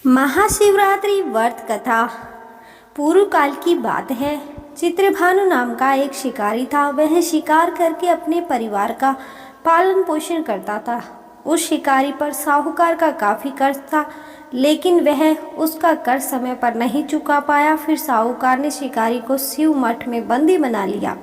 महाशिवरात्रि व्रत कथा पूर्व काल की बात है। चित्रभानु नाम का एक शिकारी था। वह शिकार करके अपने परिवार का पालन पोषण करता था। उस शिकारी पर साहूकार का काफी कर्ज था, लेकिन वह उसका कर्ज समय पर नहीं चुका पाया। फिर साहूकार ने शिकारी को शिव मठ में बंदी बना लिया।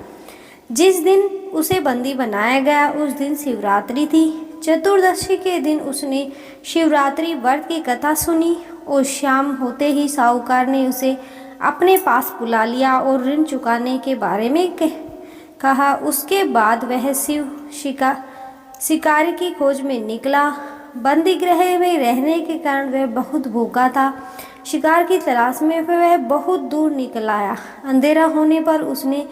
जिस दिन उसे बंदी बनाया गया उस दिन शिवरात्रि थी। चतुर्दशी के दिन उसने शिवरात्रि व्रत की कथा सुनी और शाम होते ही साहूकार ने उसे अपने पास बुला लिया और ऋण चुकाने के बारे में कहा। उसके बाद वह शिकार की खोज में निकला। बंदी गृह में रहने के कारण वह बहुत भूखा था। शिकार की तलाश में वह बहुत दूर निकल आया। अंधेरा होने पर उसने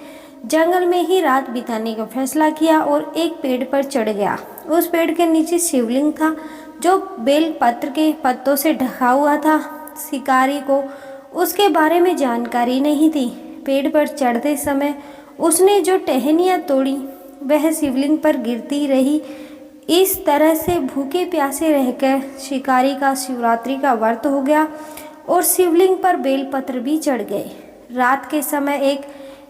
जंगल में ही रात बिताने का फैसला किया और एक पेड़ पर चढ़ गया। उस पेड़ के नीचे शिवलिंग था जो बेल पत्र के पत्तों से ढका हुआ था। शिकारी को उसके बारे में जानकारी नहीं थी। पेड़ पर चढ़ते समय उसने जो टहनियाँ तोड़ी वह शिवलिंग पर गिरती रही। इस तरह से भूखे प्यासे रहकर शिकारी का शिवरात्रि का व्रत हो गया और शिवलिंग पर बेलपत्र भी चढ़ गए। रात के समय एक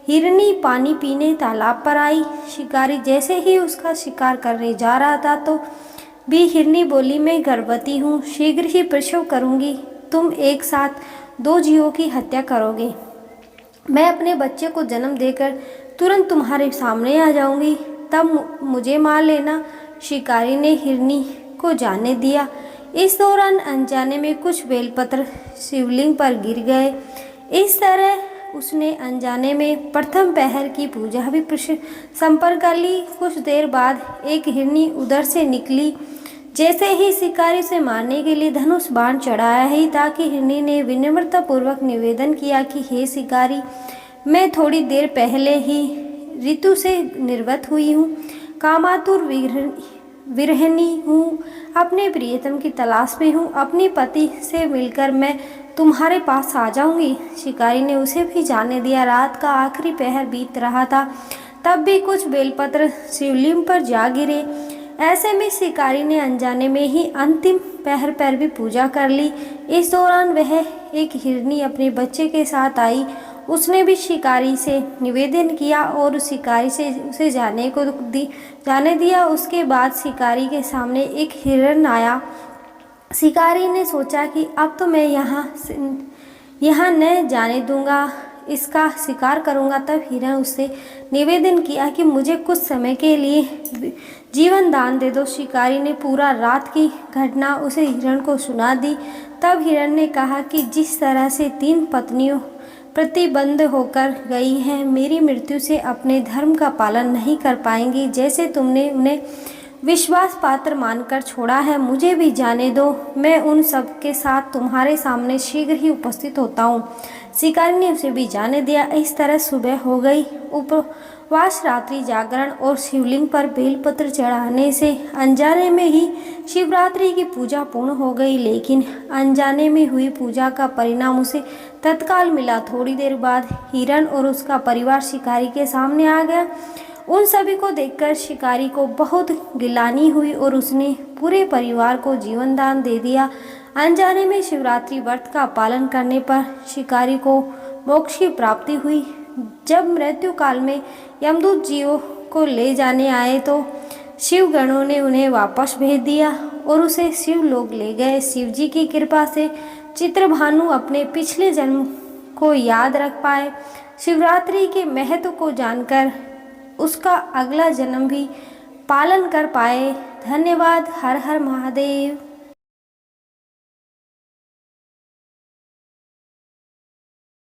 हिरनी पानी पीने तालाब पर आई। शिकारी जैसे ही उसका शिकार करने जा रहा था तो भी हिरनी बोली, मैं गर्भवती हूँ, शीघ्र ही प्रसव करूँगी। तुम एक साथ दो जीवों की हत्या करोगे। मैं अपने बच्चे को जन्म देकर तुरंत तुम्हारे सामने आ जाऊंगी, तब मुझे मार लेना। शिकारी ने हिरनी को जाने दिया। इस दौरान अनजाने में कुछ बेलपत्र शिवलिंग पर गिर गए। इस तरह उसने अनजाने में प्रथम पहर की पूजा भी संपन्न कर ली। कुछ देर बाद एक हिरनी उधर से निकली। जैसे ही शिकारी से मारने के लिए धनुष बाण चढ़ाया ही था कि हिरनी ने विनम्रता पूर्वक निवेदन किया कि हे शिकारी, मैं थोड़ी देर पहले ही ऋतु से निर्गत हुई हूँ, कामातुर विरहिणी हूँ, अपने प्रियतम की तलाश में हूँ। अपने पति से मिलकर मैं तुम्हारे पास आ जाऊंगी। शिकारी ने उसे भी जाने दिया। रात का आखिरी पहर बीत रहा था, तब भी कुछ बेलपत्र शिवलिंग पर जा गिरे। ऐसे में शिकारी ने अनजाने में ही अंतिम पहर पर भी पूजा कर ली। इस दौरान वह एक हिरनी अपने बच्चे के साथ आई। उसने भी शिकारी से निवेदन किया और शिकारी से उसे जाने दिया। उसके बाद शिकारी के सामने एक हिरण आया। शिकारी ने सोचा कि अब तो मैं यहाँ न जाने दूंगा, इसका शिकार करूंगा। तब हिरण उससे निवेदन किया कि मुझे कुछ समय के लिए जीवन दान दे दो। शिकारी ने पूरा रात की घटना उसे हिरण को सुना दी। तब हिरण ने कहा कि जिस तरह से 3 पत्नियों प्रतिबंध होकर गई हैं, मेरी मृत्यु से अपने धर्म का पालन नहीं कर पाएंगी। जैसे तुमने उन्हें विश्वास पात्र मानकर छोड़ा है, मुझे भी जाने दो। मैं उन सब के साथ तुम्हारे सामने शीघ्र ही उपस्थित होता हूँ। शिकारी ने उसे भी जाने दिया। इस तरह सुबह हो गई। उपवास, रात्रि जागरण और शिवलिंग पर बेलपत्र चढ़ाने से अनजाने में ही शिवरात्रि की पूजा पूर्ण हो गई। लेकिन अनजाने में हुई पूजा का परिणाम उसे तत्काल मिला। थोड़ी देर बाद हिरण और उसका परिवार शिकारी के सामने आ गया। उन सभी को देखकर शिकारी को बहुत गिलानी हुई और उसने पूरे परिवार को जीवन दान दे दिया। अनजाने में शिवरात्रि व्रत का पालन करने पर शिकारी को मोक्ष की प्राप्ति हुई। जब मृत्यु काल में यमदूत जीवों को ले जाने आए तो शिव गणों ने उन्हें वापस भेज दिया और उसे शिव लोक ले गए। शिव जी की कृपा से चित्रभानु अपने पिछले जन्म को याद रख पाए। शिवरात्रि के महत्व को जानकर उसका अगला जन्म भी पालन कर पाए। धन्यवाद। हर हर महादेव।